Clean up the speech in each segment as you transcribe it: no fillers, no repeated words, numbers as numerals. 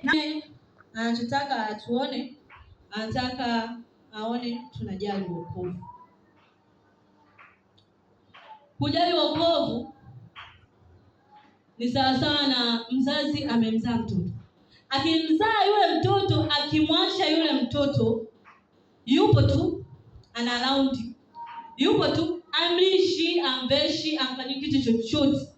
naye anachotaka atuone, anataka aone tunajali wokovu. Kujali wokovu ni sawasawa na mzazi amemzaa mtoto. Akimzaa yule mtoto, akimwacha yule mtoto yupo tu ana around, yupo tu amlishi, amveshi, amfanyi kitu chochote,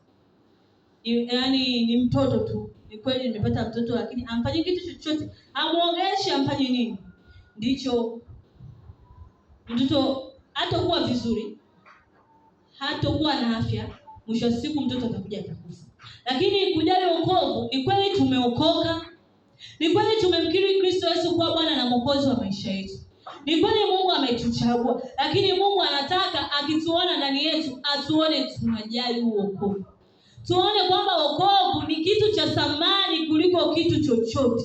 yaani ni mtoto tu. Ni kweli nimepata mtoto, lakini amfanyi kitu chochote, amuogeshi, amfanyi nini. Ndicho mtoto hatakuwa vizuri, hatakuwa na afya, mwisho wa siku mtoto atakuja atakufa. Lakini kujali wokovu, ni kweli tumeokoka, ni kweli tumemkiri Kristo Yesu kuwa Bwana na Mwokozi wa maisha yetu, ni kweli Mungu ametuchagua, lakini Mungu anataka akituona ndani yetu atuone tunajali wokovu. Tuone kwamba wokovu ni kitu cha thamani kuliko kitu chochote.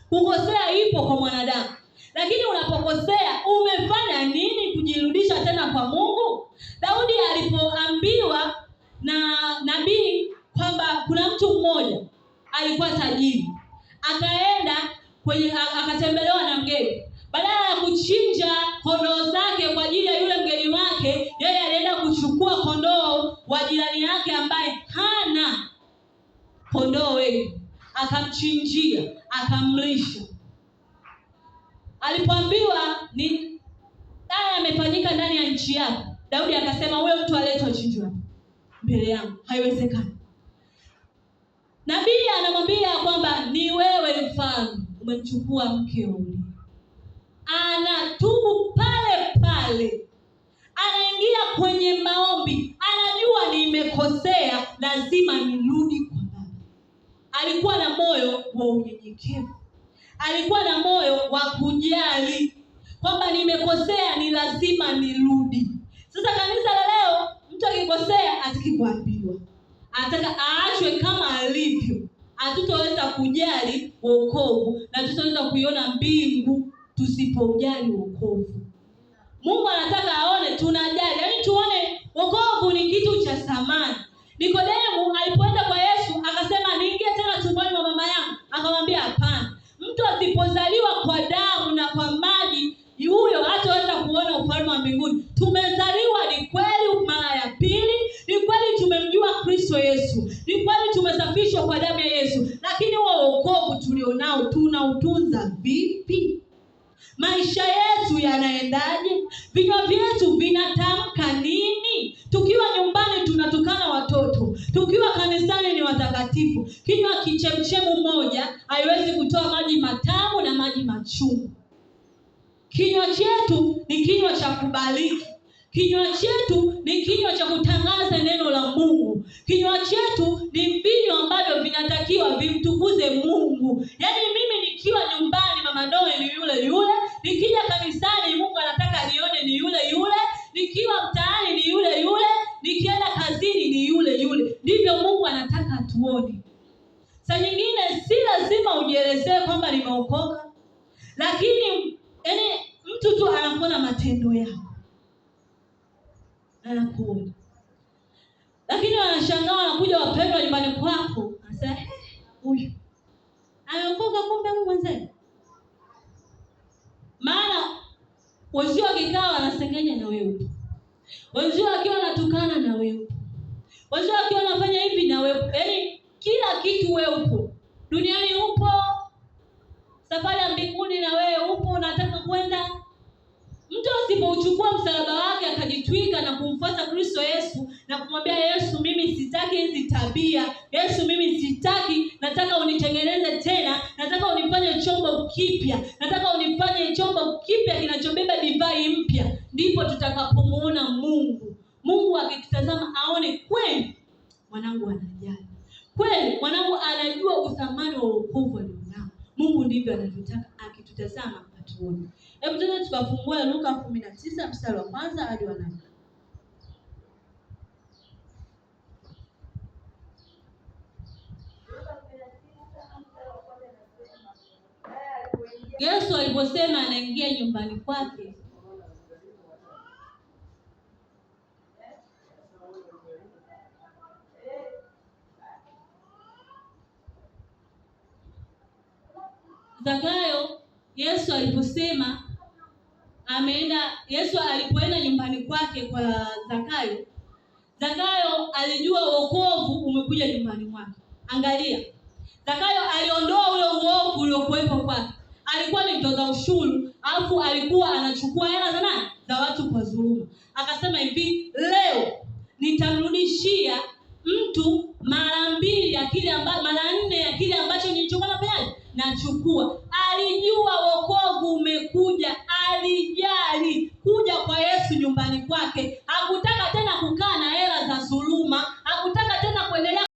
Kukosea ipo kwa mwanadamu, lakini unapokosea umefanya nini kujirudisha tena kwa Mungu? Daudi alipoambiwa na nabii kwamba kuna mtu mmoja alikuwa tajiri, akaenda akatembelewa na mgeni, badala ya kuchinja kondoo zake kwa ajili ya yule mgeni wake, yeye alienda kuchukua kondoo wa jirani yake ambaye hana kondoo wengi, akamchinjia, akamlisha. Alipoambiwa ni haya yamefanyika ndani ya nchi yako, Daudi akasema huyo mtu aletwe achinjwe mbele yangu, haiwezekani. Nabii anamwambia kwamba ni wewe mfalme umemchukua mke wa Uria. Anatubu pale pale, anaingia kwenye maombi, anajua nimekosea, lazima nirudi kwa Baba. Alikuwa na moyo wa unyenyekevu, alikuwa na moyo wa kujali kwamba nimekosea, ni lazima nirudi. Sasa kanisa la leo, mtu akikosea hataki kuambiwa, anataka aachwe kama alivyo. Hatutaweza kujali wokovu na tutaweza kuiona mbingu tusipojali wokovu. Mungu anataka aone tunajali, yaani tuone wokovu ni kitu cha thamani. Nikodemu alipoenda kwa Yesu akasema niingie tena tumboni mwa mama yangu, akamwambia hapana. Mtu asipozaliwa kwa damu na kwa maji, huyo hataweza kuona ufalme wa mbinguni. Tumezaliwa ni kweli mara ya pili, ni kweli tumemjua Kristo Yesu, ni kweli tumesafishwa kwa damu ya Yesu, lakini huo wokovu tulionao tunautunza vipi? Maisha yetu yanaendaje? Vinywa vyetu vinatamka nini? Tukiwa nyumbani tunatukana watoto, tukiwa kanisani ni watakatifu. Kinywa kichemchemu moja haiwezi kutoa maji matamu na maji machungu. Kinywa chetu ni kinywa cha kubariki, kinywa chetu ni kinywa cha kutangaza neno la Mungu, kinywa chetu ni vinywa ambavyo vinatakiwa vimtukuze Mungu. Yaani mimi nikiwa nyumbani mama Noe ni yule yule, nikija kanisani Mungu anataka nione ni yule yule, nikiwa mtaani ni yule yule, nikienda kazini ni yule yule. Ndivyo Mungu anataka tuone. Saa nyingine si lazima ujielezee kwamba nimeokoka, lakini yaani mtu tu anakuona matendo yako, anakuona. Lakini wanashangaa, wanakuja wapendwa nyumbani kwako, anasema huyu ameokoka, kumbe huyu mwenzewe. Maana wenzio wakikaa wanasengenya na wewe, wenzio wakiwa wanatukana na wewe, wenzio wakiwa wanafanya hivi na wewe, yaani kila kitu wewe upo. Duniani upo, safari ya mbinguni na wewe upo, unataka kwenda. Mtu asipouchukua msalaba wake akajitwika na kumfuata Kristo Yesu na kumwambia Yesu, mimi sitaki hizi tabia, Yesu mimi sitaki, nataka unitengeneze tena, nataka unifanye chombo kipya, nataka unifanye chombo kipya kinachobeba divai mpya, ndipo tutakapomuona Mungu. Mungu akitutazama aone kweli mwanangu anajali, kweli mwanangu anajua uthamani wa wokovu alionao. Mungu ndivyo anavyotaka akitutazama atuone. Hebu tena tukafungua Luka 19 mstari wa 1 hadi wa 8. Yesu aliposema anaingia nyumbani kwake, Zakayo, Yesu alipoenda nyumbani kwake kwa Zakayo, Zakayo alijua wokovu umekuja nyumbani mwake. Angalia, Zakayo aliondoa ule uovu uliokuwepo kwake. Alikuwa ni mtoza ushuru, alafu alikuwa anachukua hela za nani? Za watu kwa dhuluma. Akasema hivi, leo nitamrudishia mtu mara 4 ya kile ambacho nilichokuwa nafanyaje? Nachukua. Alijua wokovu umekuja, alijali kuja kwa Yesu nyumbani kwake. Hakutaka